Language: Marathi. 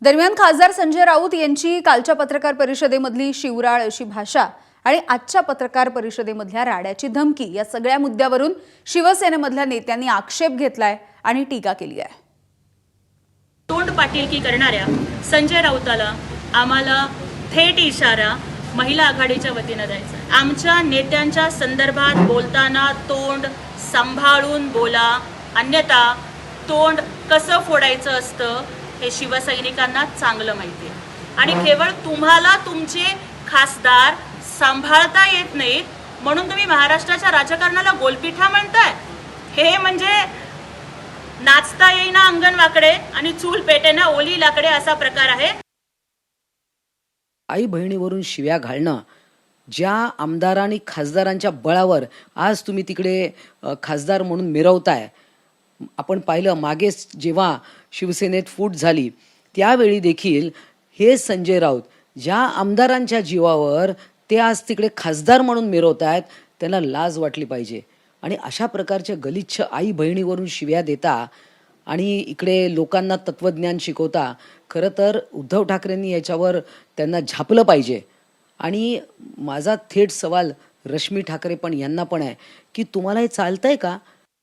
दरम्यान खासदार संजय राऊत यांची कालच्या पत्रकार परिषदेमधली शिवराळ अशी भाषा आणि आजच्या पत्रकार परिषदेमधल्या राड्याची धमकी या सगळ्या मुद्द्यावरून शिवसेनेमधल्या नेत्यांनी आक्षेप घेतलाय आणि टीका केली आहे। तोंड पाटीलकी करणाऱ्या संजय राऊताला आम्हाला थेट इशारा महिला आघाडीच्या वतीने द्यायचा आहे। आमच्या नेत्यांच्या संदर्भात बोलताना तोंड सांभाळून बोला, अन्यथा तोंड कसं फोडायचं असतं हे शिवसैनिकांना चांगलं माहिती आहे। आणि केवळ तुम्हाला तुमचे खासदार सांभाळता येत नाहीत म्हणून तुम्ही महाराष्ट्राच्या राजकारणाला गोलपिठा म्हणताय। हे म्हणजे नाचता येईना अंगण वाकडे आणि चूल पेटेना ओली लाकडे असा प्रकार आहे। आई बहिणीवरून शिव्या घालणं, ज्या आमदार आणि खासदारांच्या बळावर आज तुम्ही तिकडे खासदार म्हणून मिरवताय। आपण पाहिलं मागेच जेव्हा शिवसेनेत फूट झाली त्यावेळी देखील हे संजय राऊत ज्या आमदारांच्या जीवावर ते आज तिकडे खासदार म्हणून मिरवतायत त्यांना लाज वाटली पाहिजे। आणि अशा प्रकारच्या गलिच्छ आई बहिणीवरून शिव्या देता आणि इकडे लोकांना तत्वज्ञान शिकवता, खरं तर उद्धव ठाकरेंनी याच्यावर त्यांना झापलं पाहिजे। आणि माझा थेट सवाल रश्मी ठाकरे पण यांना पण आहे की तुम्हाला हे चालतंय का?